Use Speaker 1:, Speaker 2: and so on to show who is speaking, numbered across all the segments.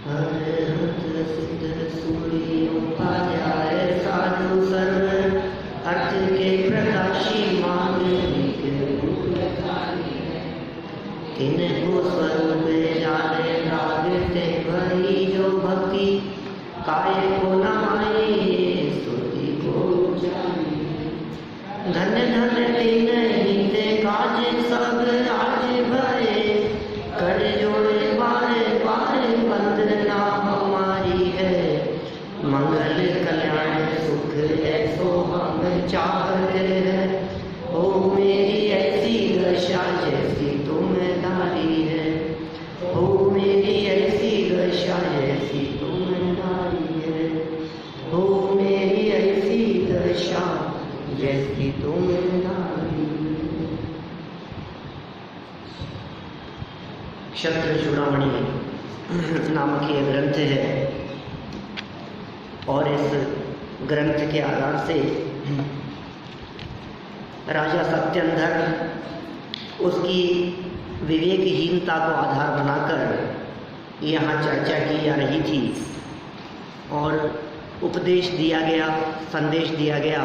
Speaker 1: हरहत सिद्ध सूर्योपाध्याय साधु सर्व अर्थ के प्रकाशी मांगलिक तिनको स्वरूप जाने लागते भरी जो भक्ति काय को नमाए स्तुति को जाने। धन्य धन्य दिन हिते काज सब आज भरे कर जोड़े बारे बारे वंदना हमारी है। मंगल कल्याण सुख ऐसो हम चाहते हैं। ओ मेरी ऐसी दशा जैसी तुम्हारी है। ओ मेरी ऐसी दशा जैसी तुम्हारी है। ओ मेरी ऐसी दशा जैसी तुम्हारी है। क्षत्र चूड़ामणि नामक ये ग्रंथ है और इस ग्रंथ के आधार से राजा सत्येंद्र उसकी विवेकहीनता को आधार बनाकर यहाँ चर्चा की जा रही थी और उपदेश दिया गया, संदेश दिया गया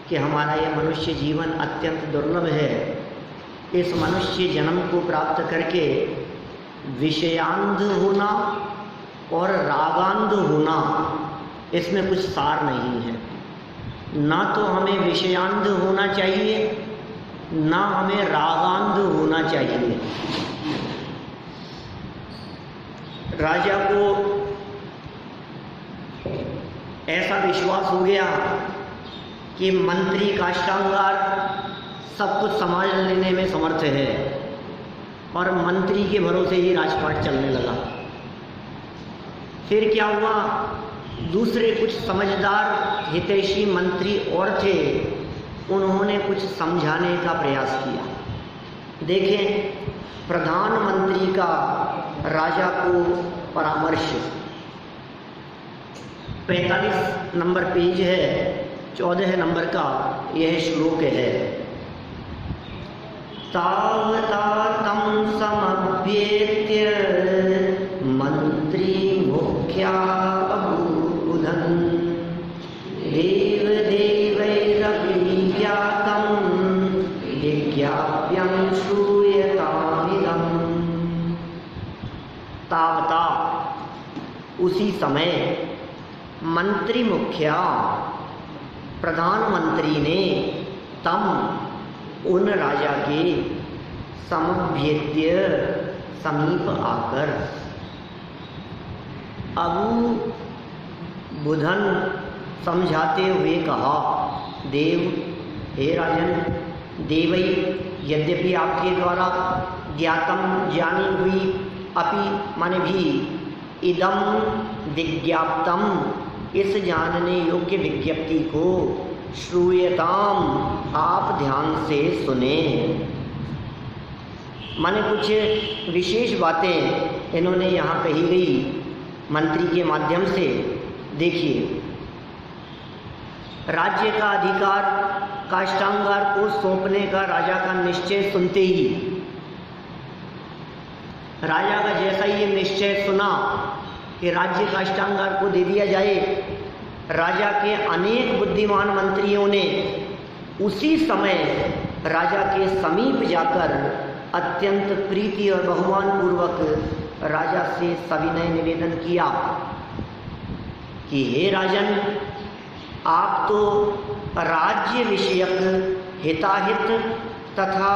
Speaker 1: कि हमारा यह मनुष्य जीवन अत्यंत दुर्लभ है। इस मनुष्य जन्म को प्राप्त करके विषयांध होना और रागांध होना, इसमें कुछ सार नहीं है। ना तो हमें विषयांध होना चाहिए, ना हमें रागांध होना चाहिए। राजा को ऐसा विश्वास हो गया कि मंत्री काष्ठांगार सब कुछ संभाल लेने में समर्थ है और मंत्री के भरोसे ही राजपाट चलने लगा। फिर क्या हुआ, दूसरे कुछ समझदार हितैषी मंत्री और थे, उन्होंने कुछ समझाने का प्रयास किया। देखें, प्रधानमंत्री का राजा को परामर्श 45 नंबर पेज है, 14 नंबर का यह श्लोक है। तावता तम समभ्येत्य मंत्री मुख्या अबुधन देव देवैरभिज्ञातं विज्ञाप्यं श्रूयतामिदम्। तावता उसी समय मंत्री मुखिया प्रधानमंत्री ने तम उन राजा के समभ्येत्य समीप आकर अबु बुधन समझाते हुए कहा, देव, हे राजन, देवई यद्यपि आपके द्वारा ज्ञातम जानी हुई अपि माने भी इदम विज्ञाप्तम इस जानने योग्य विज्ञप्ति को श्रूयताम आप ध्यान से सुने। माने कुछ विशेष बातें इन्होंने यहाँ कही गई मंत्री के माध्यम से। देखिए, राज्य का अधिकार काष्ठांगार को सौंपने का राजा का निश्चय सुनते ही, राजा का जैसा ही ये निश्चय सुना कि राज्य काष्ठांगार को दे दिया जाए, राजा के अनेक बुद्धिमान मंत्रियों ने उसी समय राजा के समीप जाकर अत्यंत प्रीति और बहुमान पूर्वक राजा से सविनय निवेदन किया कि हे राजन, आप तो राज्य विषयक हिताहित तथा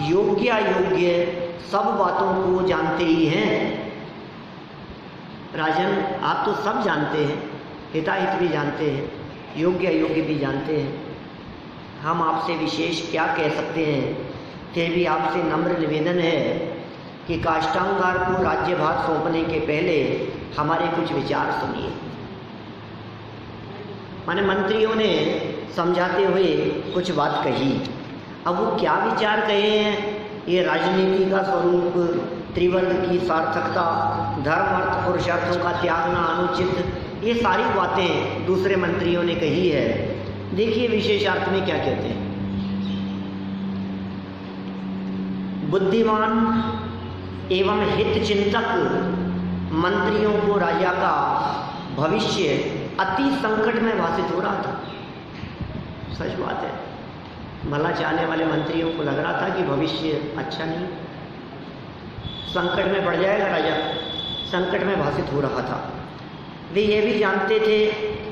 Speaker 1: योग्य अयोग्य सब बातों को जानते ही हैं। राजन, आप तो सब जानते हैं, हिताहित भी जानते हैं, योग्य अयोग्य भी जानते हैं। हम आपसे विशेष क्या कह सकते हैं, फिर भी आपसे नम्र निवेदन है कि काष्ठांगार को राज्यभार सौंपने के पहले हमारे कुछ विचार सुनिए। माने मंत्रियों ने समझाते हुए कुछ बात कही। अब वो क्या विचार कहे हैं, ये राजनीति का स्वरूप, त्रिवर्ग की सार्थकता, धर्म अर्थ पुरुषार्थों का त्यागना अनुचित, ये सारी बातें दूसरे मंत्रियों ने कही है। देखिए विशेषार्थ में क्या कहते हैं। बुद्धिमान एवं हित चिंतक मंत्रियों को राजा का भविष्य अति संकट में भासित हो रहा था। सच बात है, भला चाहने वाले मंत्रियों को लग रहा था कि भविष्य अच्छा नहीं, संकट में पड़ जाएगा राजा, संकट में भासित हो रहा था। वे ये भी जानते थे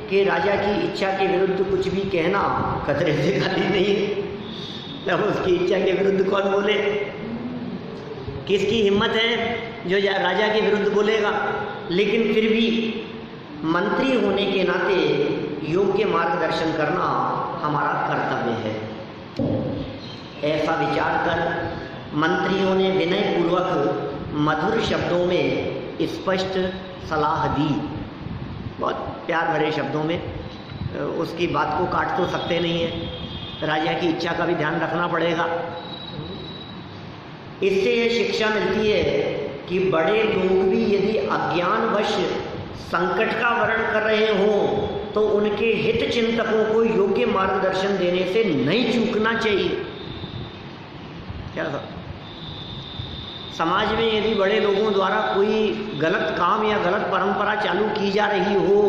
Speaker 1: कि राजा की इच्छा के विरुद्ध कुछ भी कहना खतरे से खाली नहीं है। तब उसकी इच्छा के विरुद्ध कौन बोले? किसकी हिम्मत है जो राजा के विरुद्ध बोलेगा? लेकिन फिर भी मंत्री होने के नाते योग्य मार्गदर्शन करना हमारा कर्तव्य है। ऐसा विचार कर मंत्रियों ने विनयपूर्वक मधुर शब्दों में स्पष्ट सलाह दी, बहुत प्यार भरे शब्दों में। उसकी बात को काट तो सकते नहीं है, राजा की इच्छा का भी ध्यान रखना पड़ेगा। इससे ये शिक्षा मिलती है कि बड़े लोग भी यदि अज्ञानवश संकट का वर्णन कर रहे हों तो उनके हित चिंतकों को योग्य मार्गदर्शन देने से नहीं चूकना चाहिए। क्या था? समाज में यदि बड़े लोगों द्वारा कोई गलत काम या गलत परंपरा चालू की जा रही हो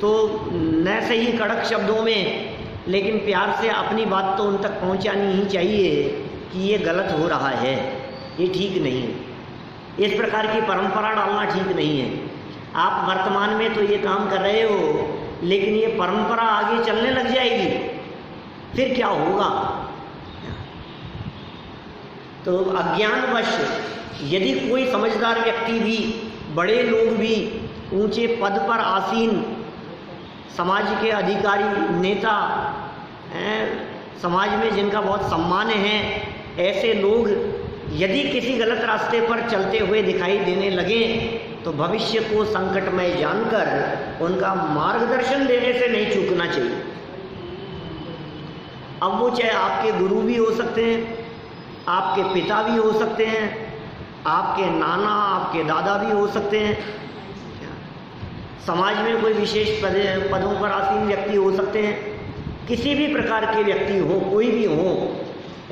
Speaker 1: तो न सही कड़क शब्दों में लेकिन प्यार से अपनी बात तो उन तक पहुंचानी ही चाहिए कि ये गलत हो रहा है, ये ठीक नहीं है, इस प्रकार की परंपरा डालना ठीक नहीं है। आप वर्तमान में तो ये काम कर रहे हो लेकिन ये परंपरा आगे चलने लग जाएगी, फिर क्या होगा? तो अज्ञानवश यदि कोई समझदार व्यक्ति भी, बड़े लोग भी, ऊंचे पद पर आसीन समाज के अधिकारी, नेता हैं, समाज में जिनका बहुत सम्मान है, ऐसे लोग यदि किसी गलत रास्ते पर चलते हुए दिखाई देने लगे तो भविष्य को संकटमय जानकर उनका मार्गदर्शन देने से नहीं चूकना चाहिए। अब वो चाहे आपके गुरु भी हो सकते हैं, आपके पिता भी हो सकते हैं, आपके नाना, आपके दादा भी हो सकते हैं, समाज में कोई विशेष पदों पर आसीन व्यक्ति हो सकते हैं, किसी भी प्रकार के व्यक्ति हो, कोई भी हो,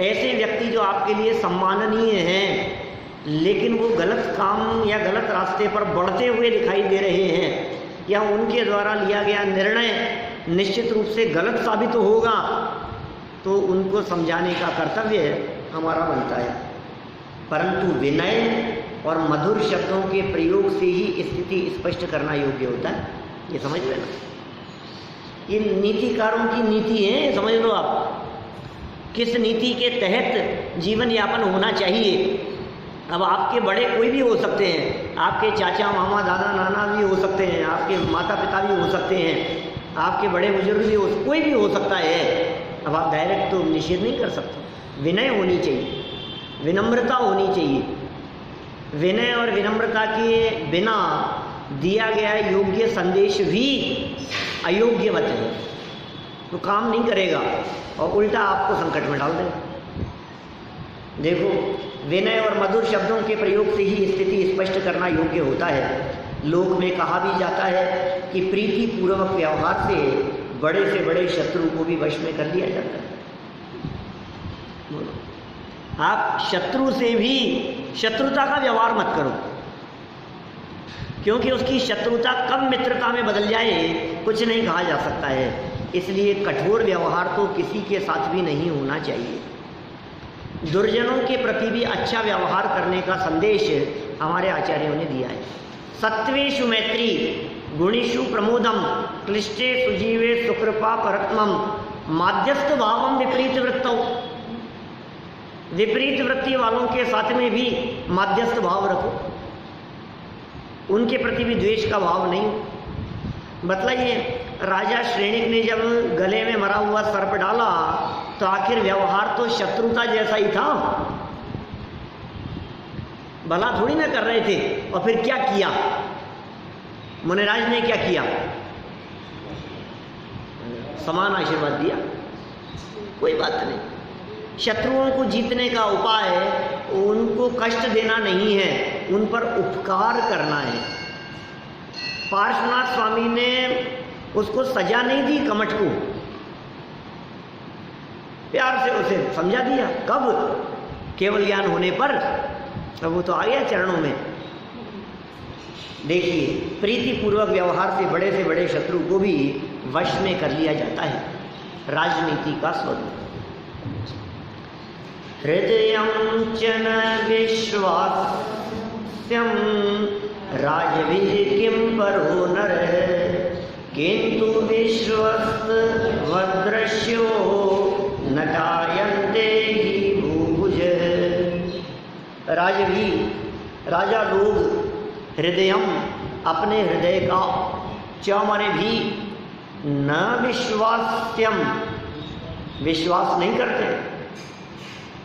Speaker 1: ऐसे व्यक्ति जो आपके लिए सम्माननीय हैं लेकिन वो गलत काम या गलत रास्ते पर बढ़ते हुए दिखाई दे रहे हैं या उनके द्वारा लिया गया निर्णय निश्चित रूप से गलत साबित होगा तो उनको समझाने का कर्तव्य हमारा बनता है। परंतु विनय और मधुर शब्दों के प्रयोग से ही स्थिति स्पष्ट करना योग्य होता है, ये समझ लेना। ये नीतिकारों की नीति है, समझ लो आप, किस नीति के तहत जीवन यापन होना चाहिए। अब आपके बड़े कोई भी हो सकते हैं, आपके चाचा, मामा, दादा, नाना भी हो सकते हैं, आपके माता पिता भी हो सकते हैं, आपके बड़े बुजुर्ग भी कोई भी हो सकता है। अब आप डायरेक्ट तो निषेध नहीं कर सकते। विनय होनी चाहिए, विनम्रता होनी चाहिए। विनय और विनम्रता के बिना दिया गया योग्य संदेश भी अयोग्यवत है, तो काम नहीं करेगा और उल्टा आपको संकट में डाल देगा। देखो, विनय और मधुर शब्दों के प्रयोग से ही स्थिति स्पष्ट करना योग्य होता है। लोक में कहा भी जाता है कि प्रीति पूर्वक व्यवहार से बड़े शत्रु को भी वश में कर लिया जाता है। आप शत्रु से भी शत्रुता का व्यवहार मत करो, क्योंकि उसकी शत्रुता कब मित्रता में बदल जाए कुछ नहीं कहा जा सकता है। इसलिए कठोर व्यवहार तो किसी के साथ भी नहीं होना चाहिए। दुर्जनों के प्रति भी अच्छा व्यवहार करने का संदेश हमारे आचार्यों ने दिया है। सत्वेषु मैत्री, गुणेषु प्रमोदम, क्लिष्टे सुजीवे सुकृपा परत्मम, माध्यस्थ भावम विपरीत वृत्तौ। विपरीत वृत्ति वालों के साथ में भी माध्यस्थ भाव रखो, उनके प्रति भी द्वेष का भाव नहीं हो। बतलाइए, राजा श्रेणिक ने जब गले में मरा हुआ सर्प डाला तो आखिर व्यवहार तो शत्रुता जैसा ही था, भला थोड़ी ना कर रहे थे। और फिर क्या किया मुनिराज ने? क्या किया? समान आशीर्वाद दिया, कोई बात नहीं। शत्रुओं को जीतने का उपाय उनको कष्ट देना नहीं है, उन पर उपकार करना है। पार्श्वनाथ स्वामी ने उसको सजा नहीं दी, कमठ को प्यार से उसे समझा दिया। कब? केवल ज्ञान होने पर। तब वो तो आ गया चरणों में। देखिए, प्रीतिपूर्वक व्यवहार से बड़े शत्रु को भी वश में कर लिया जाता है, राजनीति का स्वरूप। हृदयं च न विश्वास्यं राजविज किं परो नरः किंतु विश्वस्वदृश्यो नटायन्ते हि भूभुज। राजवी राजा लोग हृदयम अपने हृदय का च माने भी न विश्वास्यम विश्वास नहीं करते।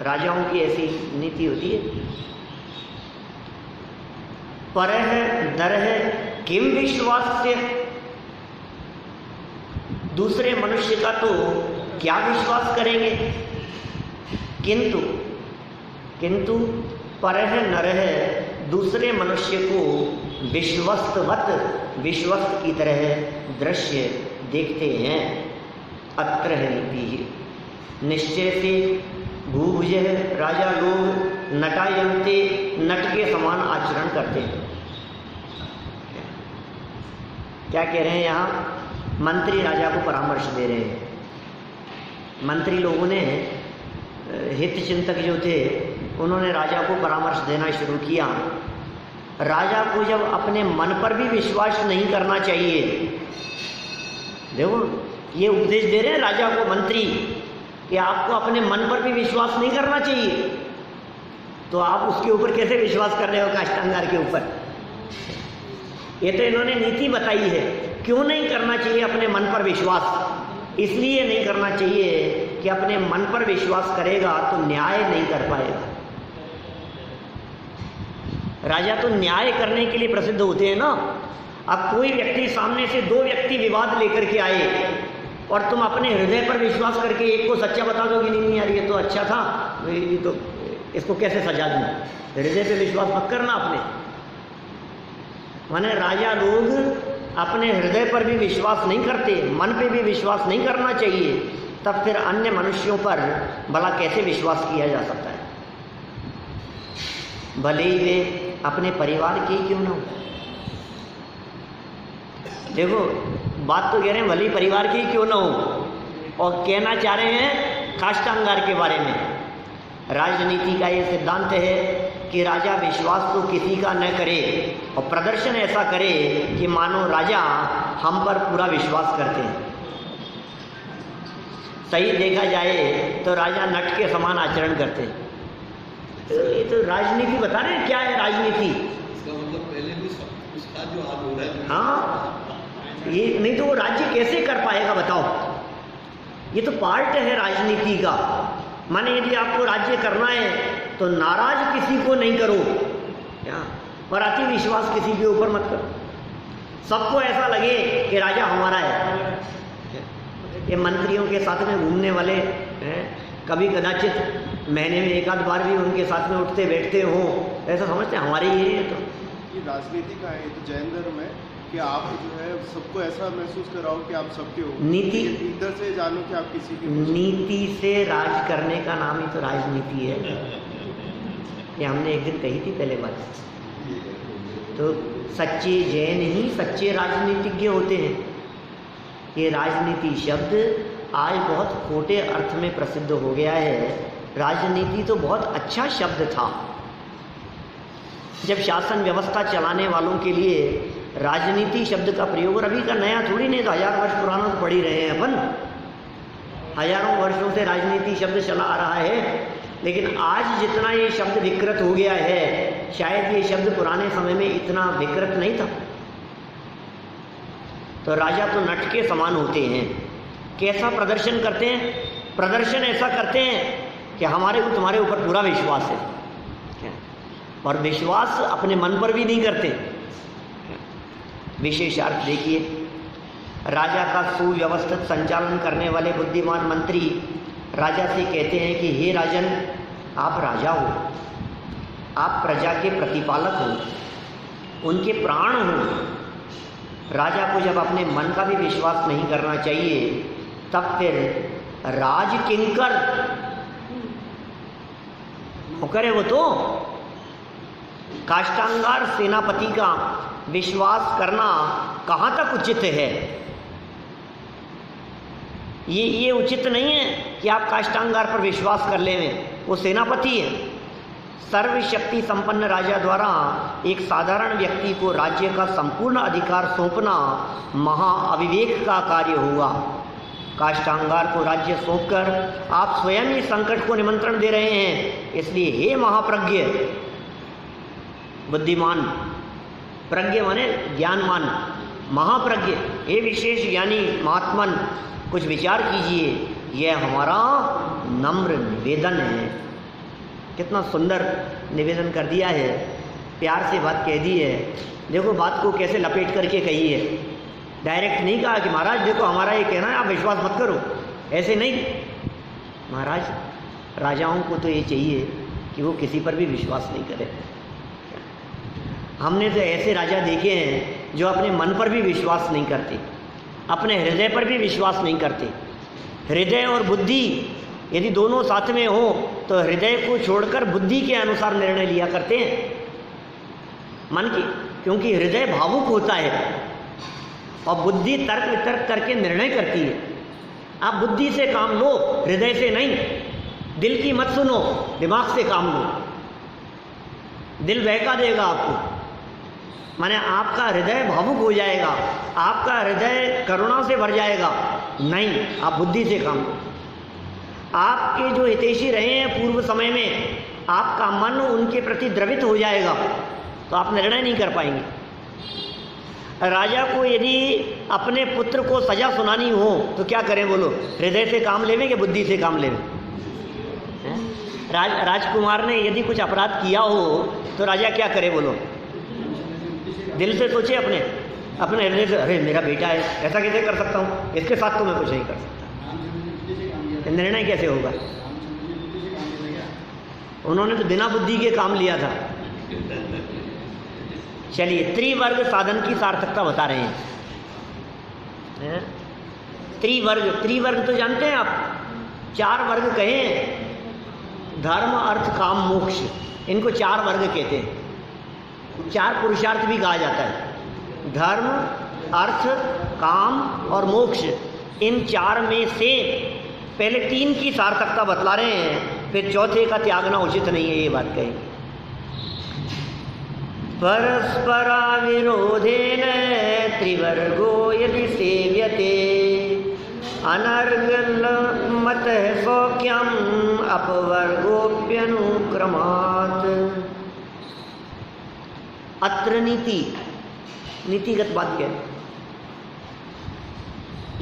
Speaker 1: राजाओं की ऐसी नीति होती है। परह नरः किम विश्वास्य, दूसरे मनुष्य का तो क्या विश्वास करेंगे। किंतु परह नरः, दूसरे मनुष्य को विश्वस्त की तरह दृश्य देखते हैं। अत्र है नीति, निश्चय से भूभुज, राजा लोग नटायन्ते, नट के समान आचरण करते हैं। क्या कह रहे हैं यहाँ? मंत्री राजा को परामर्श दे रहे हैं। मंत्री लोगों ने, हित चिंतक जो थे, उन्होंने राजा को परामर्श देना शुरू किया। राजा को जब अपने मन पर भी विश्वास नहीं करना चाहिए, देखो ये उपदेश दे रहे हैं राजा को मंत्री कि आपको अपने मन पर भी विश्वास नहीं करना चाहिए, तो आप उसके ऊपर कैसे विश्वास कर रहे हो, काष्ठांगार के ऊपर? ये तो इन्होंने नीति बताई है। क्यों नहीं करना चाहिए अपने मन पर विश्वास? इसलिए नहीं करना चाहिए कि अपने मन पर विश्वास करेगा तो न्याय नहीं कर पाएगा। राजा तो न्याय करने के लिए प्रसिद्ध होते हैं ना। अब कोई व्यक्ति सामने से, दो व्यक्ति विवाद लेकर के आए और तुम अपने हृदय पर विश्वास करके एक को सच्चा बता दोगे, नहीं यार ये तो अच्छा था, ये तो इसको कैसे सजा दूं। हृदय पे विश्वास मत करना अपने। माने राजा लोग अपने हृदय पर भी विश्वास नहीं करते, मन पे भी विश्वास नहीं करना चाहिए, तब फिर अन्य मनुष्यों पर भला कैसे विश्वास किया जा सकता है? भले ही वे अपने परिवार के क्यों ना हो। देखो बात तो कह रहे हैं भले ही परिवार के क्यों ना हो, और कहना चाह रहे हैं काष्ठांगार के बारे में। राजनीति का ये सिद्धांत है कि राजा विश्वास तो किसी का न करे और प्रदर्शन ऐसा करे कि मानो राजा हम पर पूरा विश्वास करते हैं। सही देखा जाए तो राजा नट के समान आचरण करते हैं। तो ये तो राजनीति बता रहे हैं क्या है राजनीति।
Speaker 2: इसका मतलब पहले भी उसका जो हाल हो रहा है।
Speaker 1: हाँ, ये नहीं तो वो राज्य कैसे कर पाएगा बताओ। ये तो पार्ट है राजनीति का। माने यदि आपको राज्य करना है तो नाराज किसी को नहीं करो, क्या और अति विश्वास किसी के ऊपर मत करो। सबको ऐसा लगे कि राजा हमारा है। ये मंत्रियों के साथ में घूमने वाले हैं, कभी कदाचित महीने में एक आध बार भी उनके साथ में उठते बैठते हो, ऐसा समझते हैं हमारे ही है। तो
Speaker 3: ये राजनीति का है, तो जैन धर्म है कि आप जो है सबको ऐसा महसूस कराओ कि आप सबके हो।
Speaker 1: नीति
Speaker 3: इधर से जानो कि आप किसी के।
Speaker 1: नीति से राज करने का नाम ही तो राजनीति है। ये हमने एक दिन कही थी पहले बात। तो सच्चे जैन ही सच्चे राजनीतिज्ञ होते हैं। ये राजनीति शब्द आज बहुत खोटे अर्थ में प्रसिद्ध हो गया है। राजनीति तो बहुत अच्छा शब्द था। जब शासन व्यवस्था चलाने वालों के लिए राजनीति शब्द का प्रयोग, और अभी का नया थोड़ी नहीं, तो 1000 वर्ष पुराना तो पढ़ ही रहे हैं अपन। हजारों वर्षों से राजनीति शब्द चला आ रहा है, लेकिन आज जितना ये शब्द विकृत हो गया है, शायद ये शब्द पुराने समय में इतना विकृत नहीं था। तो राजा तो नट के समान होते हैं। कैसा प्रदर्शन करते हैं? प्रदर्शन ऐसा करते हैं कि हमारे को तुम्हारे ऊपर पूरा विश्वास है, और विश्वास अपने मन पर भी नहीं करते। विशेषार्थ देखिए, राजा का सुव्यवस्थित संचालन करने वाले बुद्धिमान मंत्री राजा से कहते हैं कि हे राजन, आप राजा हो, आप प्रजा के प्रतिपालक हो, उनके प्राण हो। राजा को जब अपने मन का भी विश्वास नहीं करना चाहिए, तब फिर राज किंकर नौकर है वो तो। काष्ठांगार सेनापति का विश्वास करना कहाँ तक उचित है? ये उचित नहीं है कि आप काष्टांगार पर विश्वास कर लें। वो सेनापति है। सर्वशक्ति संपन्न राजा द्वारा एक साधारण व्यक्ति को राज्य का संपूर्ण अधिकार सौंपना महाअविवेक का कार्य हुआ। काष्टांगार को राज्य सौंपकर आप स्वयं ही संकट को निमंत्रण दे रहे हैं। इसलिए हे महाप्रज्ञ, बुद्धिमान, प्रज्ञ माने ज्ञानमान, महाप्रज्ञ, हे विशेष ज्ञानी महात्मन, कुछ विचार कीजिए। यह हमारा नम्र निवेदन है। कितना सुंदर निवेदन कर दिया है, प्यार से बात कह दी है। देखो बात को कैसे लपेट करके कही है। डायरेक्ट नहीं कहा कि महाराज देखो हमारा ये कहना है आप विश्वास मत करो, ऐसे नहीं। महाराज राजाओं को तो ये चाहिए कि वो किसी पर भी विश्वास नहीं करे। हमने तो ऐसे राजा देखे हैं जो अपने मन पर भी विश्वास नहीं करते, अपने हृदय पर भी विश्वास नहीं करते। हृदय और बुद्धि यदि दोनों साथ में हो तो हृदय को छोड़कर बुद्धि के अनुसार निर्णय लिया करते हैं, मन की, क्योंकि हृदय भावुक होता है और बुद्धि तर्क वितर्क करके निर्णय करती है। आप बुद्धि से काम लो, हृदय से नहीं। दिल की मत सुनो, दिमाग से काम लो। दिल बहका देगा आपको, माने आपका हृदय भावुक हो जाएगा, आपका हृदय करुणा से भर जाएगा। नहीं, आप बुद्धि से काम लो। आपके जो हितैषी रहे हैं पूर्व समय में, आपका मन उनके प्रति द्रवित हो जाएगा तो आप निर्णय नहीं कर पाएंगे। राजा को यदि अपने पुत्र को सजा सुनानी हो तो क्या करें बोलो? हृदय से काम लेवें कि बुद्धि से काम लेवें? राजकुमार ने यदि कुछ अपराध किया हो तो राजा क्या करे बोलो? दिल से सोचे, अपने हृदय से, अरे मेरा बेटा है, ऐसा कैसे कर सकता हूँ, इसके साथ तो मैं कुछ नहीं कर सकता। निर्णय कैसे होगा? उन्होंने तो बिना बुद्धि के काम लिया था। चलिए, त्रिवर्ग साधन की सार्थकता बता रहे हैं। त्रिवर्ग तो जानते हैं आप, 4 वर्ग कहें, धर्म अर्थ काम मोक्ष, इनको 4 वर्ग कहते हैं। 4 पुरुषार्थ भी कहा जाता है। धर्म, अर्थ, काम और मोक्ष, इन 4 में से पहले 3 की सार्थकता बतला रहे हैं, फिर चौथे का त्यागना उचित नहीं है, ये बात कही। परस्परा विरोधेन त्रिवर्गो यदि सेव्यते अनर्गलमत सौख्यम अपवर्गोप्यनुक्रमात्। अत्र नीतिगत बात क्या है?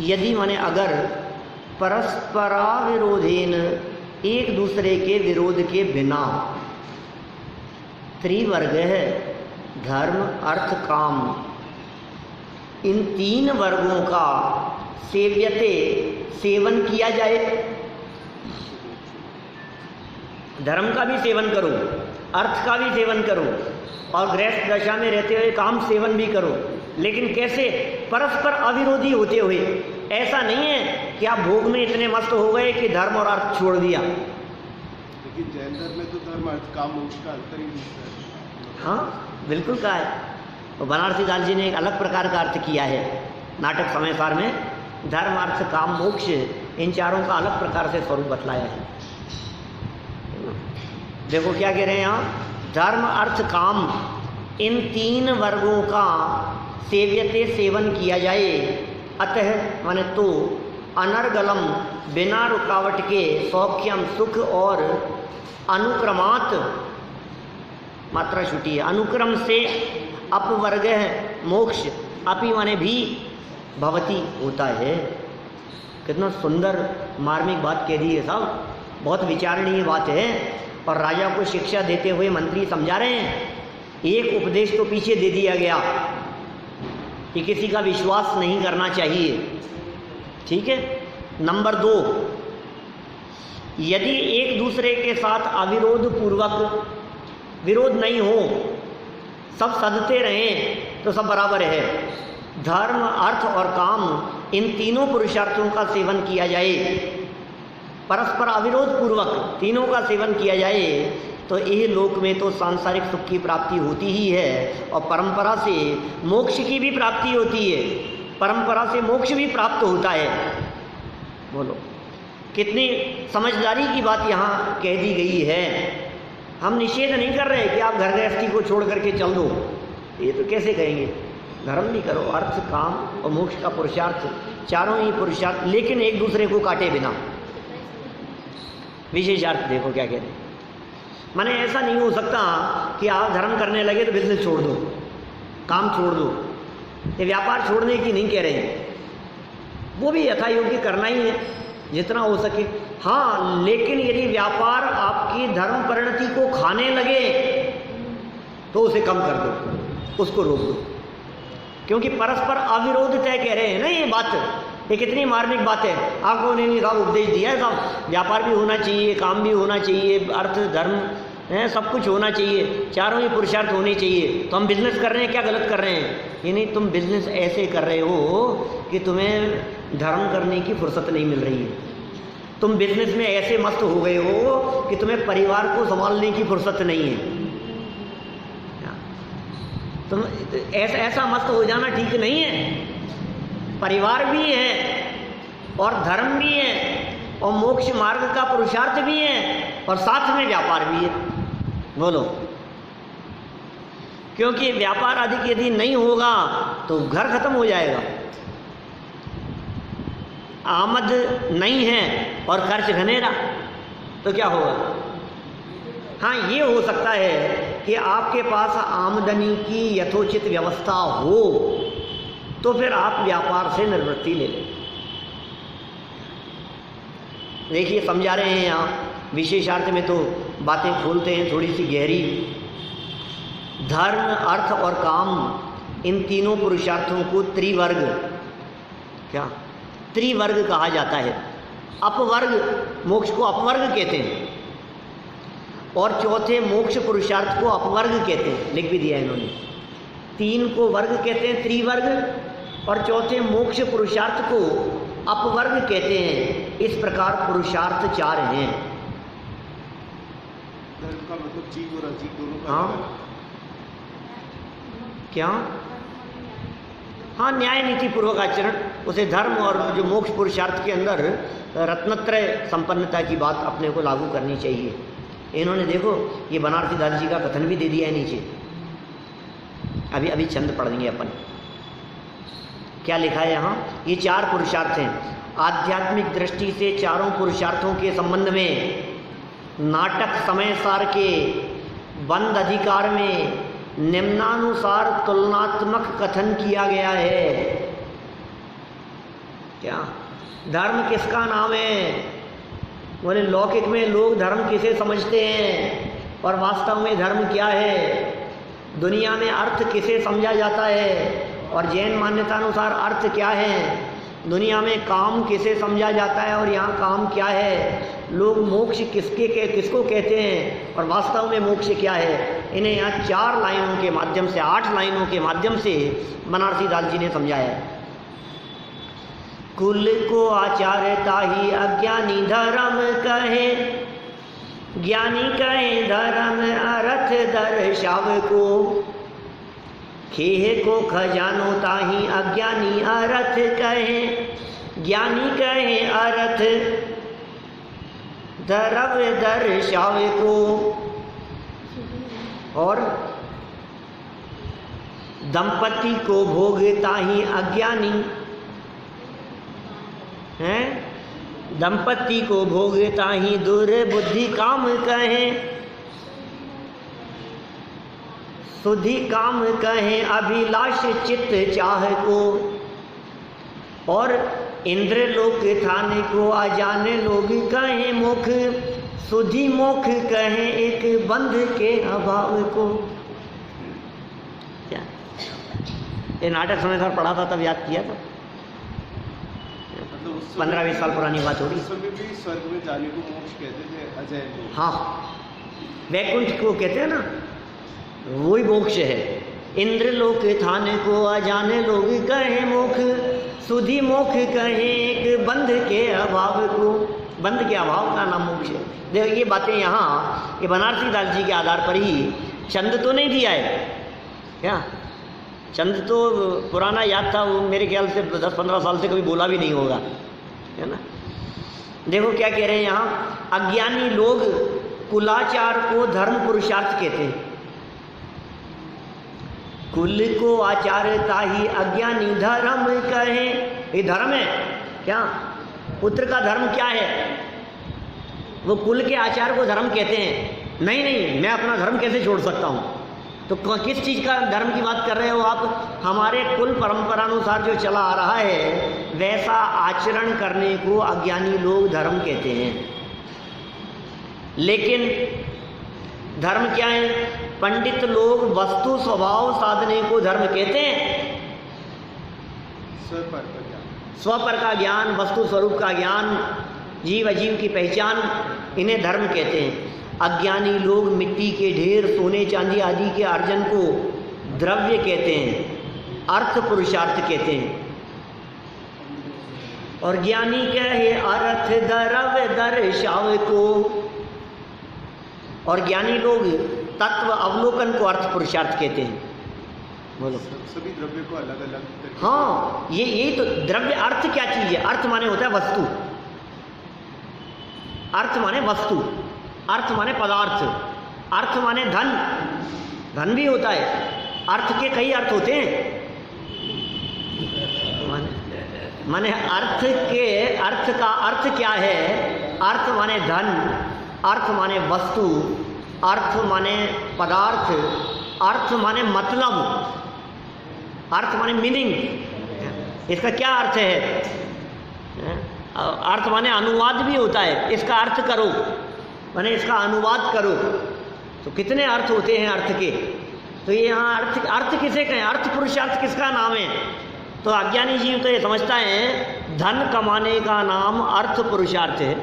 Speaker 1: यदि माने अगर परस्परा विरोधेन, एक दूसरे के विरोध के बिना, त्रिवर्ग है, धर्म अर्थ काम, इन 3 वर्गों का सेव्यते, सेवन किया जाए। धर्म का भी सेवन करो, अर्थ का भी सेवन करो और गृहस्थ दशा में रहते हुए काम सेवन भी करो, लेकिन कैसे? परस्पर अविरोधी होते हुए। ऐसा नहीं है कि आप भोग में इतने मस्त हो गए कि धर्म और अर्थ छोड़ दिया।
Speaker 3: लेकिन जैन धर्म में तो धर्म अर्थ काम मोक्ष का अंतर ही नहीं है।
Speaker 1: हाँ, बिल्कुल कहा है। तो बनारसी दास जी ने एक अलग प्रकार का अर्थ किया है नाटक समय सार में। धर्म अर्थ काम मोक्ष, इन 4 का अलग प्रकार से स्वरूप बतलाया है। देखो क्या कह रहे हैं यहाँ, धर्म अर्थ काम, इन 3 वर्गों का सेव्यते, सेवन किया जाए। अतः माने तो अनर्गलम, बिना रुकावट के, सौख्यम सुख और अनुक्रमात्, मात्रा छुटी है, अनुक्रम से, अपवर्ग है मोक्ष, अपि माने भी, भवती होता है। कितना सुंदर मार्मिक बात कह दी है साहब, बहुत विचारणीय बात है। और राजा को शिक्षा देते हुए मंत्री समझा रहे हैं। एक उपदेश तो पीछे दे दिया गया कि किसी का विश्वास नहीं करना चाहिए, ठीक है। नंबर 2, यदि एक दूसरे के साथ अविरोध पूर्वक, विरोध नहीं हो, सब सदते रहें तो सब बराबर है। धर्म अर्थ और काम, इन 3 पुरुषार्थों का सेवन किया जाए, परस्पर अविरोध पूर्वक तीनों का सेवन किया जाए, तो ये लोक में तो सांसारिक सुख की प्राप्ति होती ही है और परंपरा से मोक्ष की भी प्राप्ति होती है, परंपरा से मोक्ष भी प्राप्त होता है। बोलो कितनी समझदारी की बात यहाँ कह दी गई है। हम निषेध नहीं कर रहे कि आप घर गृहस्थी को छोड़ करके चल दो, ये तो कैसे कहेंगे। धर्म भी करो, अर्थ काम और मोक्ष का पुरुषार्थ, चारों ही पुरुषार्थ, लेकिन एक दूसरे को काटे बिना। विशेषार्थ देखो क्या कहते हैं। माने ऐसा नहीं हो सकता कि आप धर्म करने लगे तो बिजनेस छोड़ दो, काम छोड़ दो। ये व्यापार छोड़ने की नहीं कह रहे हैं, वो भी यथा योग्य करना ही है जितना हो सके। हाँ, लेकिन यदि व्यापार आपकी धर्म परिणति को खाने लगे तो उसे कम कर दो, उसको रोक दो, क्योंकि परस्पर अविरोध तय कह रहे हैं ना। ये बात, ये कितनी मार्मिक बात है। आपको उन्होंने साहब उपदेश दिया है साहब, व्यापार भी होना चाहिए, काम भी होना चाहिए, अर्थ धर्म है सब कुछ होना चाहिए, चारों ही पुरुषार्थ होने चाहिए। तो हम बिजनेस कर रहे हैं, क्या गलत कर रहे हैं? ये नहीं, तुम बिजनेस ऐसे कर रहे हो कि तुम्हें धर्म करने की फुर्सत नहीं मिल रही है। तुम बिजनेस में ऐसे मस्त हो गए हो कि तुम्हें परिवार को संभालने की फुर्सत नहीं है। तुम ऐसा मस्त हो जाना ठीक नहीं है। परिवार भी है और धर्म भी है और मोक्ष मार्ग का पुरुषार्थ भी है और साथ में व्यापार भी है। बोलो, क्योंकि व्यापार अधिक यदि नहीं होगा तो घर खत्म हो जाएगा। आमद नहीं है और खर्च घनेरा, तो क्या होगा? हाँ, ये हो सकता है कि आपके पास आमदनी की यथोचित व्यवस्था हो तो फिर आप व्यापार से निवृत्ति ले लें। देखिए समझा रहे हैं यहाँ विशेषार्थ में, तो बातें खोलते हैं थोड़ी सी गहरी। धर्म, अर्थ और काम, इन तीनों पुरुषार्थों को त्रिवर्ग, क्या त्रिवर्ग कहा जाता है। अपवर्ग, मोक्ष को अपवर्ग कहते हैं और चौथे मोक्ष पुरुषार्थ को अपवर्ग कहते हैं, लिख भी दिया इन्होंने। तीन को वर्ग कहते हैं त्रिवर्ग और चौथे मोक्ष पुरुषार्थ को अपवर्ग कहते हैं। इस प्रकार पुरुषार्थ चार हैं।
Speaker 3: धर्म का मतलब जीव और अजीव दोनों का।
Speaker 1: हाँ, क्या? हाँ, न्याय नीति पूर्वक आचरण, उसे धर्म और जो मोक्ष पुरुषार्थ के अंदर रत्नत्रय संपन्नता की बात अपने को लागू करनी चाहिए। इन्होंने देखो ये बनारसी दास जी का कथन भी दे दिया है नीचे। अभी छंद पढ़ेंगे अपन, क्या लिखा है यहाँ। ये चार पुरुषार्थ हैं। आध्यात्मिक दृष्टि से चारों पुरुषार्थों के संबंध में नाटक समय सार के बंद अधिकार में निम्नानुसार तुलनात्मक कथन किया गया है। क्या? धर्म किसका नाम है? बोले लौकिक में लोग धर्म किसे समझते हैं और वास्तव में धर्म क्या है? दुनिया में अर्थ किसे समझा जाता है और जैन मान्यता अनुसार अर्थ क्या है? दुनिया में काम किसे समझा जाता है और यहाँ काम क्या है? लोग मोक्ष किसको कहते हैं और वास्तव में मोक्ष क्या है? इन्हें यहाँ 4 लाइनों के माध्यम से, 8 लाइनों के माध्यम से बनारसी दास जी ने समझाया है। कुल को आचार्यता ही अज्ञानी धर्म कहे, ज्ञानी कहे धर्म अर्थ दर्शाव को। खेह को खजानो ताही अज्ञानी अर्थ कहे, ज्ञानी कहे अर्थ द्रव दर्शाव को। और दंपति को भोगता ही अज्ञानी है, दंपति को भोगता ही दुर्बुद्धि काम कहे, सुधि काम कहे अभिलाष चित्त चाह को। और इंद्र लोक थाने को अजाने लोग कहे मुख, सुधि मुख कहे एक बंध के अभाव को। क्या ये नाटक समय पर पढ़ा था तब याद किया था, 15-20 साल पुरानी बात होगी।
Speaker 3: उस समय भी स्वर्ग में जाने को मोक्ष कहते थे, अजय लोग।
Speaker 1: हाँ, वैकुंठ को कहते हैं ना, वही मोक्ष है। इंद्र लोक थाने को अजाने लोग कहे मुख, सुधि मुख कहे एक बंध के अभाव को। बंध के अभाव का नाम मोक्ष है। देखो ये बातें यहाँ ये बनारसी दास जी के आधार पर ही, चंद तो नहीं दिया है क्या, चंद तो पुराना याद था, वो मेरे ख्याल से 10-15 साल से कभी बोला भी नहीं होगा, है ना। देखो क्या कह रहे हैं यहाँ, अज्ञानी लोग कुलाचार को धर्म पुरुषार्थ कहते हैं। कुल को आचारता ही अज्ञानी धर्म कहे, ये धर्म है क्या, पुत्र का धर्म क्या है, वो कुल के आचार को धर्म कहते हैं। नहीं नहीं, मैं अपना धर्म कैसे छोड़ सकता हूँ, तो किस चीज़ का धर्म की बात कर रहे हो आप, हमारे कुल परंपरानुसार जो चला आ रहा है वैसा आचरण करने को अज्ञानी लोग धर्म कहते हैं। लेकिन धर्म क्या है, पंडित लोग वस्तु स्वभाव साधने को धर्म कहते हैं। स्वपर का ज्ञान, वस्तु स्वरूप का ज्ञान, जीव अजीव की पहचान, इन्हें धर्म कहते हैं। अज्ञानी लोग मिट्टी के ढेर, सोने चांदी आदि के अर्जन को द्रव्य कहते हैं, अर्थ पुरुषार्थ कहते हैं। और ज्ञानी कहे अर्थ द्रव्य दर्शाव को, और ज्ञानी लोग तत्व अवलोकन को अर्थ पुरुषार्थ कहते हैं। बोलो,
Speaker 3: सभी द्रव्य को अलग अलग।
Speaker 1: हाँ, ये तो द्रव्य, अर्थ क्या चीज है, अर्थ माने होता है वस्तु, अर्थ माने वस्तु, अर्थ माने पदार्थ, अर्थ माने धन, धन भी होता है, अर्थ के कई अर्थ होते हैं, माने अर्थ के, अर्थ का अर्थ क्या है, अर्थ माने धन, अर्थ माने वस्तु, अर्थ माने पदार्थ, अर्थ माने मतलब, अर्थ माने मीनिंग। इसका क्या अर्थ है, अर्थ माने अनुवाद भी होता है, इसका अर्थ करो माने इसका अनुवाद करो, तो कितने अर्थ होते हैं अर्थ के। तो ये यहाँ अर्थ, अर्थ किसे कहें, अर्थ पुरुषार्थ किसका नाम है, तो अज्ञानी जीव तो ये समझता है धन कमाने का नाम अर्थ पुरुषार्थ है,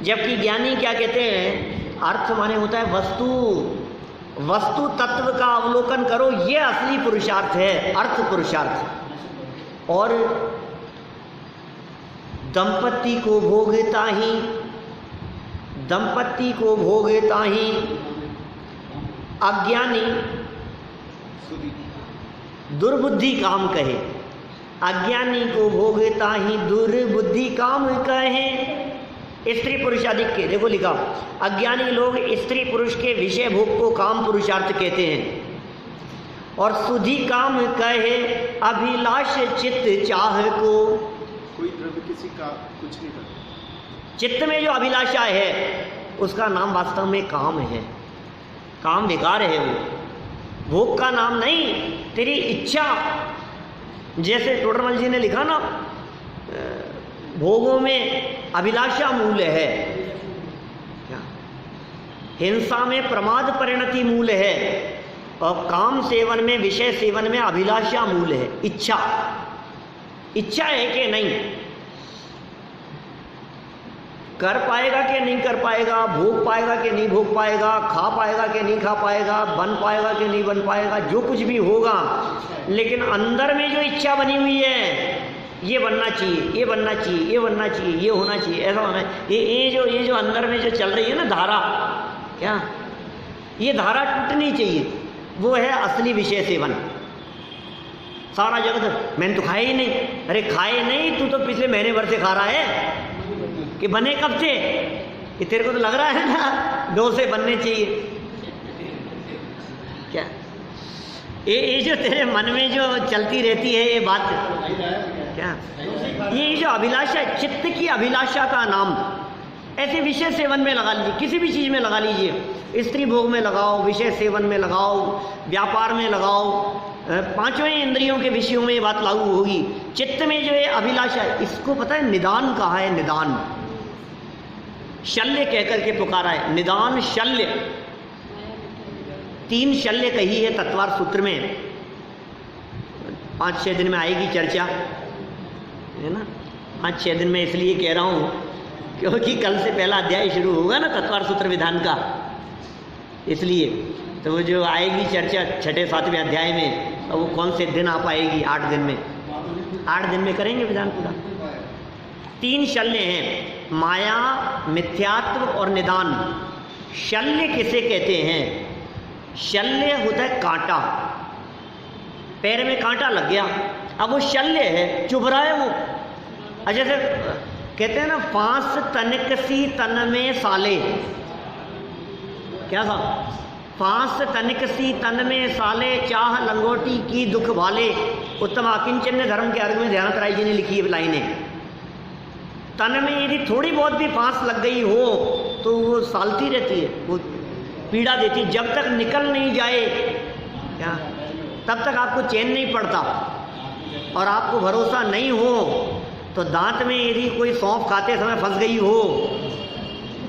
Speaker 1: जबकि ज्ञानी क्या कहते हैं, अर्थ माने होता है वस्तु, वस्तु तत्व का अवलोकन करो, ये असली पुरुषार्थ है, अर्थ पुरुषार्थ। और दंपत्ति को भोगता ही, दंपत्ति को भोगता ही अज्ञानी दुर्बुद्धि काम कहे, अज्ञानी को भोगता ही दुर्बुद्धि काम कहे। स्त्री पुरुष अधिक के, देखो लिखा, अज्ञानी लोग स्त्री पुरुष के विषय भोग को काम पुरुषार्थ कहते हैं, और सुधि काम कहे अभिलाष चित्त चाह को।
Speaker 3: कोई द्रव्य किसी का कुछ नहीं करता,
Speaker 1: चित्त में जो अभिलाषा है उसका नाम वास्तव में काम है, काम विकार है, वो भोग का नाम नहीं, तेरी इच्छा। जैसे टोडरमल जी ने लिखा ना, भोगों में अभिलाषा मूल है, क्या हिंसा में प्रमाद परिणति मूल है, और काम सेवन में, विषय सेवन में अभिलाषा मूल है, इच्छा। इच्छा है कि नहीं, कर पाएगा कि नहीं कर पाएगा, भोग पाएगा कि नहीं भोग पाएगा, खा पाएगा कि नहीं खा पाएगा, बन पाएगा कि नहीं बन पाएगा, जो कुछ भी होगा, लेकिन अंदर में जो इच्छा बनी हुई है, ये बनना चाहिए, ये बनना चाहिए, ये बनना चाहिए, ये होना चाहिए, ऐसा होना है, ये जो अंदर में जो चल रही है ना धारा, क्या ये धारा टूटनी चाहिए, वो है असली विषय सेवन। सारा जगत मैंने तो खाया ही नहीं, अरे खाए नहीं, तू तो पिछले महीने भर से खा रहा है, कि बने कब से, कि तेरे को तो लग रहा है ना 2 से बनने चाहिए। क्या ये जो तेरे मन में जो चलती रहती है ये बात, क्या ये जो अभिलाषा, चित्त की अभिलाषा का नाम, ऐसे विषय सेवन में लगा लीजिए, किसी भी चीज़ में लगा लीजिए, स्त्री भोग में लगाओ, विषय सेवन में लगाओ, व्यापार में लगाओ, 5 इंद्रियों के विषयों में ये बात लागू होगी। चित्त में जो है अभिलाषा, इसको पता है निदान कहा है, निदान, शल्य कहकर के पुकारा है, निदान शल्य, 3 शल्य कही है तत्वार सूत्र में, 5-6 दिन में आएगी चर्चा, है ना, 5-6 दिन में इसलिए कह रहा हूँ क्योंकि कल से पहला अध्याय शुरू होगा ना तत्वार सूत्र विधान का, इसलिए तो वो जो आएगी चर्चा 6-7वें अध्याय में, और वो कौन से दिन आ पाएगी, 8 दिन में, 8 दिन में करेंगे विधान पूरा। तीन शल्य हैं, माया, मिथ्यात्व और निदान। शल्य किसे कहते हैं? शल्य होता है कांटा, पैर में कांटा लग गया, अब वो शल्य है, चुभ रहा है वो। अच्छा सर, कहते हैं ना, फांस तनिक सी तन में साले, क्या था? फांस तनिक सी तन में साले, चाह लंगोटी की दुख भाले। उत्तम आकिंचन ने धर्म के अर्घ में ध्यानत राय जी ने लिखी है लाइनें। तन में यदि थोड़ी बहुत भी फांस लग गई हो तो वो सालती रहती है, वो पीड़ा देती है, जब तक निकल नहीं जाए क्या, तब तक आपको चैन नहीं पड़ता। और आपको भरोसा नहीं हो तो दांत में यदि कोई सौंफ खाते समय फंस गई हो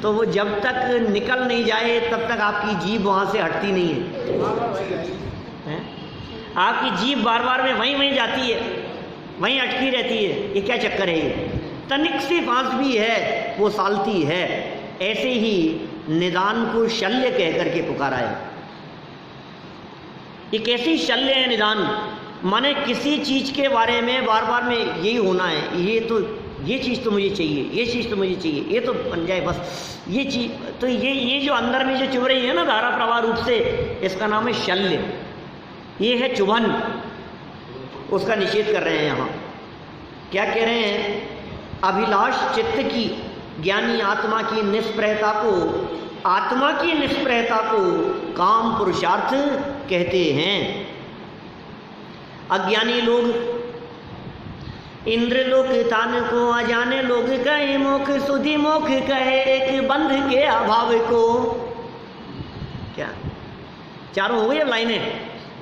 Speaker 1: तो वो जब तक निकल नहीं जाए तब तक आपकी जीभ वहाँ से हटती नहीं है। आपकी जीभ बार बार में वहीं जाती है, वहीं अटकी रहती है। ये क्या चक्कर है? ये तनिक सी फांस भी है, वो सालती है। ऐसे ही निदान को शल्य कह करके पुकारा है। ये कैसी शल्य है निदान? माने किसी चीज़ के बारे में बार बार में यही होना है, ये चीज़ तो मुझे चाहिए, ये चीज़ तो मुझे चाहिए, ये तो बन जाए बस, ये चीज़ तो ये जो अंदर में जो चुभ रही है ना धारा प्रवाह रूप से, इसका नाम है शल्य। ये है चुभन, उसका निषेध कर रहे हैं यहाँ। क्या कह रहे हैं? अभिलाष चित्त की, ज्ञानी आत्मा की निष्प्रहता को, आत्मा की निष्प्रहता को काम पुरुषार्थ कहते हैं। अज्ञानी लोग इंद्रलोक तान को, अजाने लोग कहे मोख, सुधि मोख कहे एक बंध के अभाव को। क्या चारों हो गई अब लाइनें?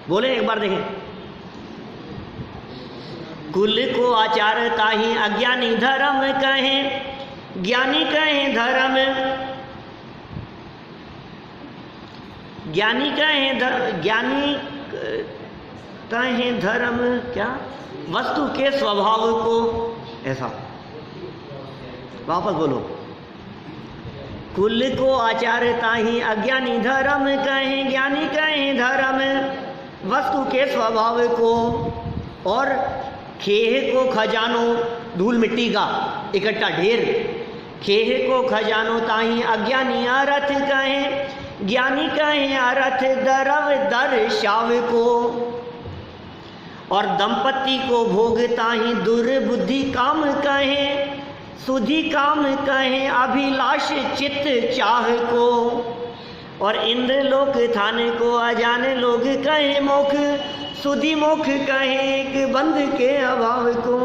Speaker 1: बोले एक बार देखें। कुल को आचार ताहि अज्ञानी धर्म कहे, ज्ञानी कहे धर्म, ज्ञानी कहे धर्म क्या, वस्तु के स्वभाव को। ऐसा वापस बोलो। कुल को आचार ताहि अज्ञानी धर्म कहे, ज्ञानी कहे धर्म, वस्तु के स्वभाव को। और खेह को खजानो, धूल मिट्टी का इकट्ठा ढेर, खेह को खजानो ताहि अज्ञानी अर्थ कहे, ज्ञानी कहे अर्थ दरव दर्शाव को। और दंपति को भोग ताहि दुर्बुद्धि काम कहे, सुधि काम कहे अभिलाष चित्त चाह को। और इंद्रलोक थाने को अजाने लोग कहे मोख, सुधि मोख कहे एक बंध के अभाव को।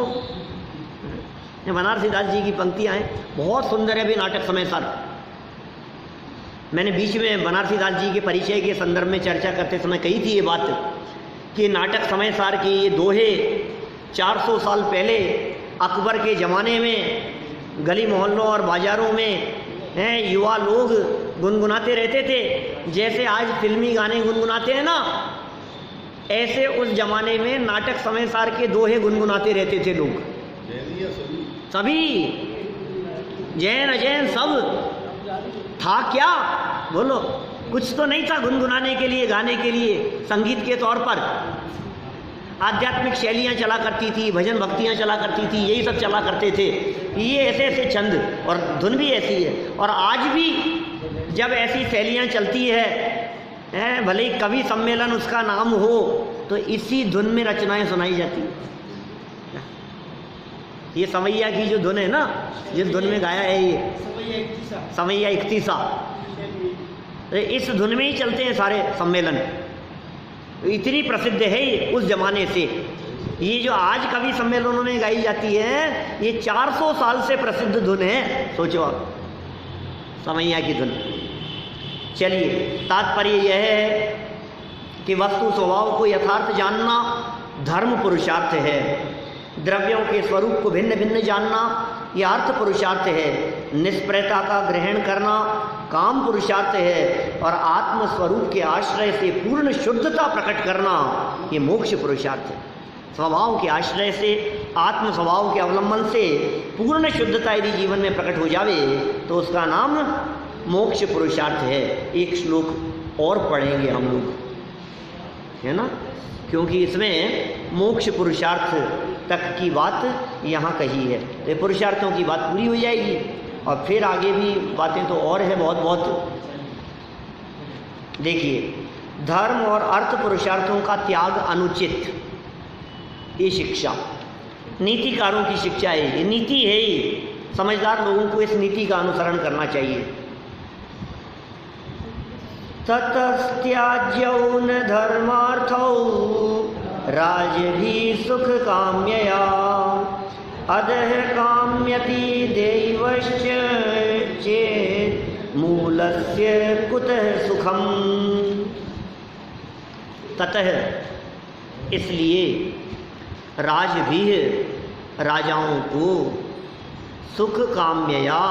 Speaker 1: बनारसी दास जी की पंक्तियाँ हैं, बहुत सुंदर है भी नाटक समय सार। मैंने बीच में बनारसी दास जी के परिचय के संदर्भ में चर्चा करते समय कही थी ये बात कि नाटक समय सार के ये दोहे 400 साल पहले अकबर के ज़माने में गली मोहल्लों और बाज़ारों में युवा लोग गुनगुनाते रहते थे। जैसे आज फिल्मी गाने गुनगुनाते हैं ना, ऐसे उस जमाने में नाटक समय सार के दोहे गुनगुनाते रहते थे लोग। सभी जैन अजैन सब था क्या? बोलो, कुछ तो नहीं था गुनगुनाने के लिए, गाने के लिए, संगीत के तौर पर। आध्यात्मिक शैलियाँ चला करती थी, भजन भक्तियाँ चला करती थी, यही सब चला करते थे। ये ऐसे ऐसे छंद और धुन भी ऐसी है। और आज भी जब ऐसी शैलियाँ चलती है, भले ही कवि सम्मेलन उसका नाम हो, तो इसी धुन में रचनाएं सुनाई जाती हैं। ये सवैया की जो धुन है ना, जिस धुन में गाया है ये सवैया इकतीसा, इस धुन में ही चलते हैं सारे सम्मेलन। इतनी प्रसिद्ध है ये उस जमाने से। ये जो आज कवि सम्मेलनों में गाई जाती है, ये 400 साल से प्रसिद्ध धुन है। सोचो आप, सवैया की धुन। चलिए, तात्पर्य यह है कि वस्तु स्वभाव को यथार्थ जानना धर्म पुरुषार्थ है। द्रव्यों के स्वरूप को भिन्न भिन्न जानना यह अर्थ पुरुषार्थ है। निष्प्रयता का ग्रहण करना काम पुरुषार्थ है। और आत्म स्वरूप के आश्रय से पूर्ण शुद्धता प्रकट करना ये मोक्ष पुरुषार्थ है। स्वभाव के आश्रय से, आत्म स्वभाव के अवलंबन से पूर्ण शुद्धता यदि जीवन में प्रकट हो जावे तो उसका नाम मोक्ष पुरुषार्थ है। एक श्लोक और पढ़ेंगे हम लोग, है ना, क्योंकि इसमें मोक्ष पुरुषार्थ तक की बात यहाँ कही है। तो पुरुषार्थों की बात पूरी हो जाएगी और फिर आगे भी बातें तो और है बहुत बहुत। देखिए, धर्म और अर्थ पुरुषार्थों का त्याग अनुचित, ये शिक्षा नीतिकारों की शिक्षा है, ये नीति है। ये समझदार लोगों को इस नीति का अनुसरण करना चाहिए। ततस्त्याज्यौ न धर्मार्थौ राजभी सुख काम्यया अधः काम्यति देवश्च चेत् मूलस्य कुतः सुखम। ततः इसलिए राजभीः राजाओं को सुख काम्यया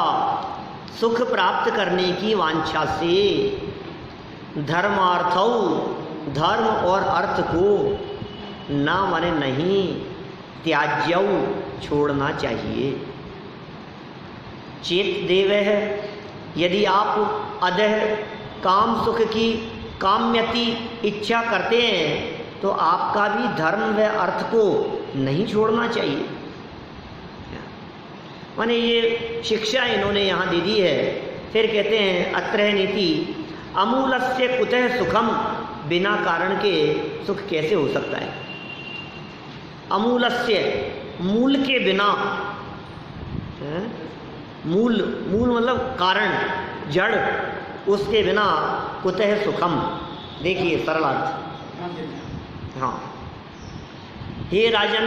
Speaker 1: सुख प्राप्त करने की वांछा से धर्मार्थौ धर्म और अर्थ को ना माने नहीं त्याज्यौ छोड़ना चाहिए। चेत देव है, यदि आप अधः काम सुख की काम्यति इच्छा करते हैं तो आपका भी धर्म व अर्थ को नहीं छोड़ना चाहिए। माने ये शिक्षा इन्होंने यहाँ दे दी है। फिर कहते हैं अत्र नीति अमूलस्य कुतः सुखम, बिना कारण के सुख कैसे हो सकता है। अमूलस्य मूल के बिना, मूल मतलब कारण जड़, उसके बिना कुतः सुखम। देखिए सरल अर्थ। हाँ, हे राजन,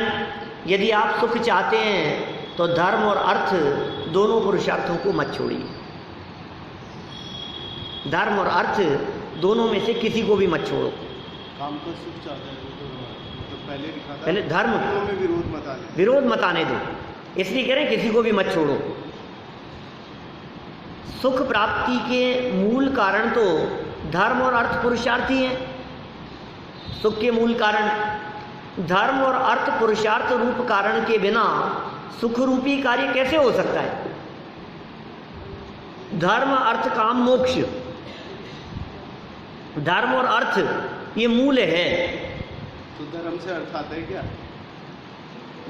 Speaker 1: यदि आप सुख चाहते हैं तो धर्म और अर्थ दोनों पुरुषार्थों को मत छोड़िए। धर्म और अर्थ दोनों में से किसी को भी मत छोड़ो।
Speaker 3: काम का सुख चाहता है तो पहले लिखा था,
Speaker 1: पहले धर्म
Speaker 3: में
Speaker 1: विरोध मत आने दो, इसलिए कह रहे हैं किसी को भी मत छोड़ो। सुख प्राप्ति के मूल कारण तो धर्म और अर्थ पुरुषार्थ ही हैं। सुख के मूल कारण धर्म और अर्थ पुरुषार्थ रूप कारण के बिना सुख रूपी कार्य कैसे हो सकता है। धर्म अर्थ काम मोक्ष, धर्म और अर्थ ये मूल है।
Speaker 3: तो धर्म से अर्थ आता है क्या?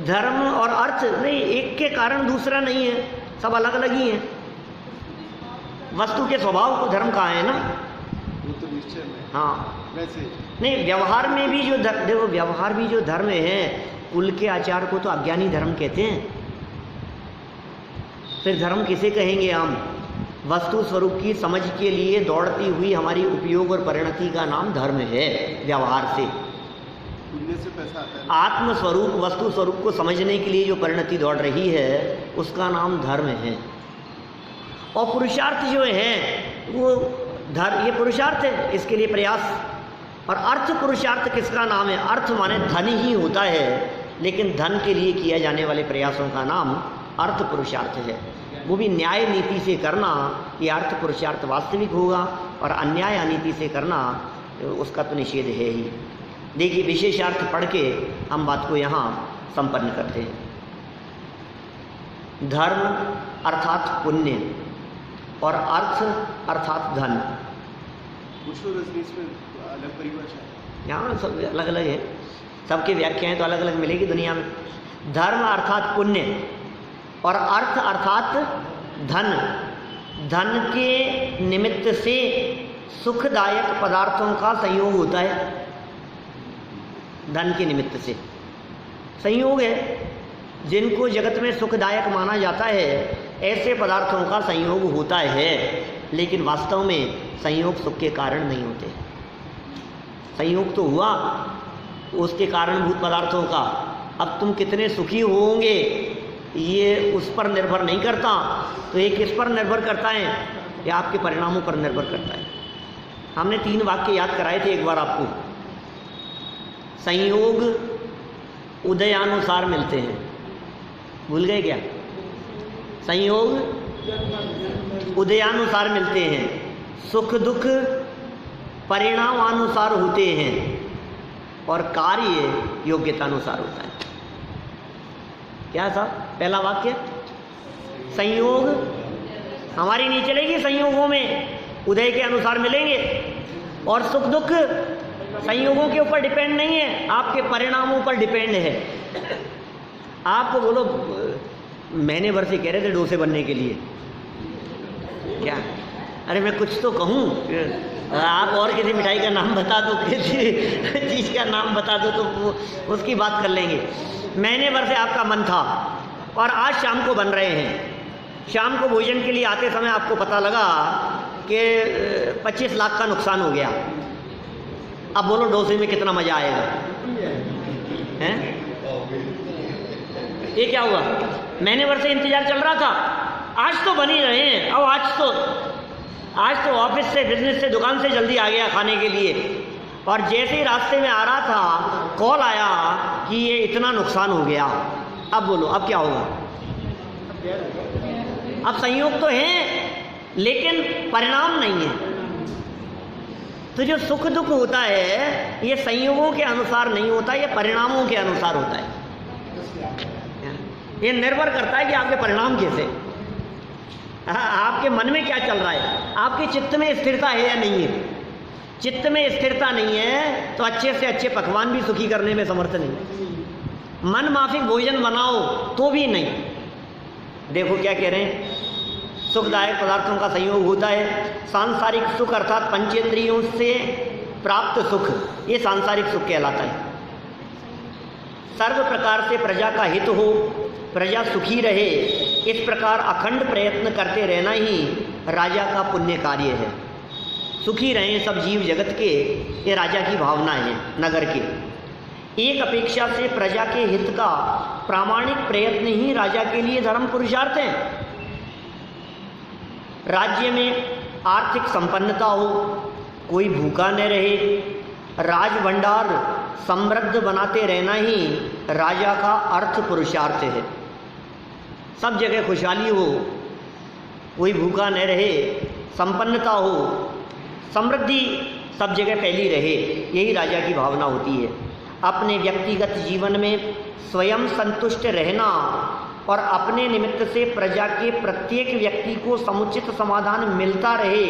Speaker 1: धर्म और अर्थ नहीं, एक के कारण दूसरा नहीं है, सब अलग अलग ही हैं। वस्तु के स्वभाव को धर्म कहा है ना,
Speaker 3: वो तो निश्चय में।
Speaker 1: हाँ,
Speaker 3: वैसे
Speaker 1: नहीं, व्यवहार में भी जो देखो, व्यवहार भी जो धर्म है, कुल के आचार को तो अज्ञानी धर्म कहते हैं। फिर धर्म किसे कहेंगे हम? वस्तु स्वरूप की समझ के लिए दौड़ती हुई हमारी उपयोग और परिणति का नाम धर्म है। व्यवहार से
Speaker 3: पुण्य से पैसा आता है।
Speaker 1: आत्म स्वरूप वस्तु स्वरूप को समझने के लिए जो परिणति दौड़ रही है उसका नाम धर्म है। और पुरुषार्थ जो है वो ये पुरुषार्थ है, इसके लिए प्रयास। और अर्थ पुरुषार्थ किसका नाम है? अर्थ माने धन ही होता है, लेकिन धन के लिए किए जाने वाले प्रयासों का नाम अर्थ पुरुषार्थ है। वो भी न्याय नीति से करना कि अर्थ पुरुषार्थ वास्तविक होगा, और अन्याय अनीति से करना उसका तो निषेध है ही। देखिए, विशेषार्थ पढ़ के हम बात को यहाँ संपन्न करते हैं। धर्म अर्थात पुण्य और अर्थ अर्थात धन।
Speaker 3: अलग परिभाषा है,
Speaker 1: यहाँ सब अलग अलग है, सबके व्याख्याएं तो अलग अलग मिलेगी दुनिया में। धर्म अर्थात पुण्य और अर्थ अर्थात धन। धन के निमित्त से सुखदायक पदार्थों का संयोग होता है। धन के निमित्त से संयोग है, जिनको जगत में सुखदायक माना जाता है ऐसे पदार्थों का संयोग होता है, लेकिन वास्तव में संयोग सुख के कारण नहीं होते। संयोग तो हुआ उसके कारणभूत पदार्थों का, अब तुम कितने सुखी होंगे ये उस पर निर्भर नहीं करता। तो ये किस पर निर्भर करता है? ये आपके परिणामों पर निर्भर करता है। हमने 3 वाक्य याद कराए थे एक बार आपको। संयोग उदयानुसार मिलते हैं, भूल गए क्या? संयोग उदयानुसार मिलते हैं, सुख दुख परिणामानुसार होते हैं, और कार्य योग्यतानुसार होता है। क्या था पहला वाक्य? संयोग हमारी नहीं चलेगी, संयोगों में उदय के अनुसार मिलेंगे, और सुख दुख संयोगों के ऊपर डिपेंड नहीं है, आपके परिणामों पर डिपेंड है। आपको बोलो महीने भर से कह रहे थे डोसे बनने के लिए, क्या? अरे मैं कुछ तो कहूँ, आप और किसी मिठाई का नाम बता दो, किसी चीज़ का नाम बता दो तो वो उसकी बात कर लेंगे। महीने भर से आपका मन था और आज शाम को बन रहे हैं। शाम को भोजन के लिए आते समय आपको पता लगा कि 25 लाख का नुकसान हो गया। अब बोलो डोसे में कितना मज़ा आएगा, हैं? ये क्या हुआ? महीने भर से इंतजार चल रहा था, आज तो बन ही रहे हैं। अब आज तो ऑफिस से, बिजनेस से, दुकान से जल्दी आ गया खाने के लिए, और जैसे ही रास्ते में आ रहा था कॉल आया कि ये इतना नुकसान हो गया। अब बोलो अब क्या होगा? अब संयोग तो है लेकिन परिणाम नहीं है। तो जो सुख दुख होता है ये संयोगों के अनुसार नहीं होता, ये परिणामों के अनुसार होता है। ये निर्भर करता है कि आपके परिणाम कैसे, आपके मन में क्या चल रहा है, आपके चित्त में स्थिरता है या नहीं है। चित्त में स्थिरता नहीं है तो अच्छे से अच्छे पकवान भी सुखी करने में समर्थ नहीं। मन माफिक भोजन बनाओ तो भी नहीं। देखो क्या कह रहे हैं, सुखदायक पदार्थों का संयोग होता है। सांसारिक सुख अर्थात पंचेंद्रियों से प्राप्त सुख, ये सांसारिक सुख कहलाता है। सर्व प्रकार से प्रजा का हित हो, प्रजा सुखी रहे, इस प्रकार अखंड प्रयत्न करते रहना ही राजा का पुण्य कार्य है। सुखी रहें सब जीव जगत के, ये राजा की भावना है नगर के। एक अपेक्षा से प्रजा के हित का प्रामाणिक प्रयत्न ही राजा के लिए धर्म पुरुषार्थ है। राज्य में आर्थिक संपन्नता हो, कोई भूखा न रहे, राज भंडार समृद्ध बनाते रहना ही राजा का अर्थ पुरुषार्थ है। सब जगह खुशहाली हो, कोई भूखा न रहे, संपन्नता हो, समृद्धि सब जगह फैली रहे, यही राजा की भावना होती है। अपने व्यक्तिगत जीवन में स्वयं संतुष्ट रहना और अपने निमित्त से प्रजा के प्रत्येक व्यक्ति को समुचित समाधान मिलता रहे,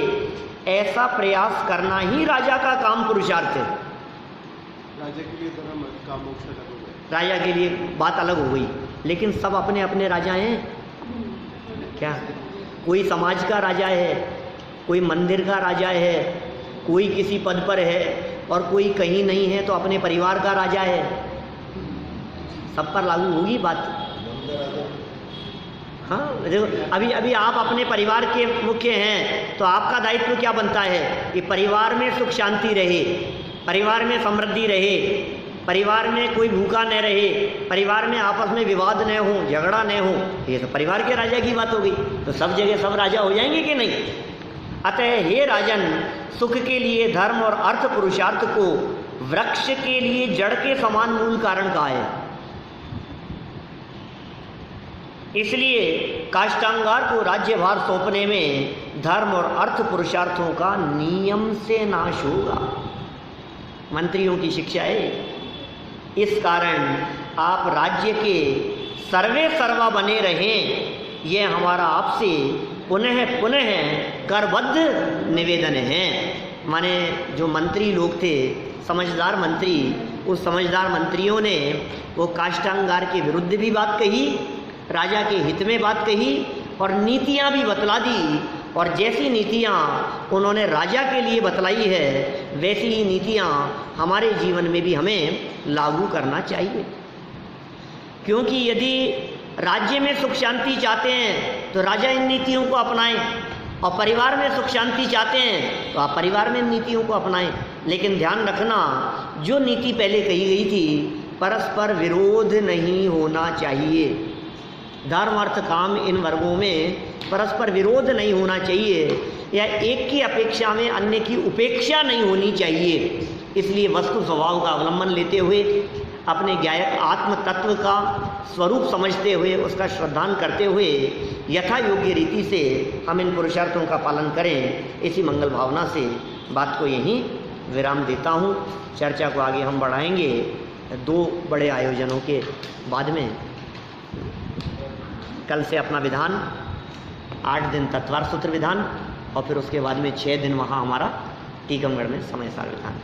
Speaker 1: ऐसा प्रयास करना ही राजा का काम पुरुषार्थ है।
Speaker 3: राजा के लिए धर्म का मोक्ष अलग हो गया,
Speaker 1: राजा के लिए बात अलग हो गई, लेकिन सब अपने अपने राजा हैं क्या? कोई समाज का राजा है, कोई मंदिर का राजा है, कोई किसी पद पर है और कोई कहीं नहीं है तो अपने परिवार का राजा है। सब पर लागू होगी बात। हाँ देखो, अभी आप अपने परिवार के मुख्य हैं तो आपका दायित्व क्या बनता है कि परिवार में सुख शांति रहे, परिवार में समृद्धि रहे, परिवार में कोई भूखा न रहे, परिवार में आपस में विवाद न हो, झगड़ा न हो। ये तो परिवार के राजा की बात हो गई। तो सब जगह सब राजा हो जाएंगे कि नहीं? अतः हे राजन, सुख के लिए धर्म और अर्थ पुरुषार्थ को वृक्ष के लिए जड़ के समान मूल कारण कहा है। इसलिए काष्ठांगार को राज्यभार सौंपने में धर्म और अर्थ पुरुषार्थों का नियम से नाश होगा। मंत्रियों की शिक्षा है। इस कारण आप राज्य के सर्वे सर्वा बने रहें, यह हमारा आपसे पुनः पुनः करबद्ध निवेदन है। माने जो मंत्री लोग थे, समझदार मंत्री, उस समझदार मंत्रियों ने वो काष्ठांगार के विरुद्ध भी बात कही, राजा के हित में बात कही और नीतियां भी बतला दी। और जैसी नीतियां उन्होंने राजा के लिए बतलाई है, वैसी ही नीतियां हमारे जीवन में भी हमें लागू करना चाहिए। क्योंकि यदि राज्य में सुख शांति चाहते हैं तो राजा इन नीतियों को अपनाएं, और परिवार में सुख शांति चाहते हैं तो आप परिवार में इन नीतियों को अपनाएं। लेकिन ध्यान रखना, जो नीति पहले कही गई थी, परस्पर विरोध नहीं होना चाहिए। धर्म अर्थ काम इन वर्गों में परस्पर विरोध नहीं होना चाहिए, या एक की अपेक्षा में अन्य की उपेक्षा नहीं होनी चाहिए। इसलिए वस्तु स्वभाव का अवलंबन लेते हुए, अपने ज्ञायक आत्म तत्व का स्वरूप समझते हुए, उसका श्रद्धान करते हुए यथा योग्य रीति से हम इन पुरुषार्थों का पालन करें। इसी मंगल भावना से बात को यहीं विराम देता हूँ। चर्चा को आगे हम बढ़ाएंगे 2 बड़े आयोजनों के बाद में। कल से अपना विधान 8 दिन तत्वार सूत्र विधान, और फिर उसके बाद में 6 दिन वहाँ हमारा टीकमगढ़ में समय सार विधान।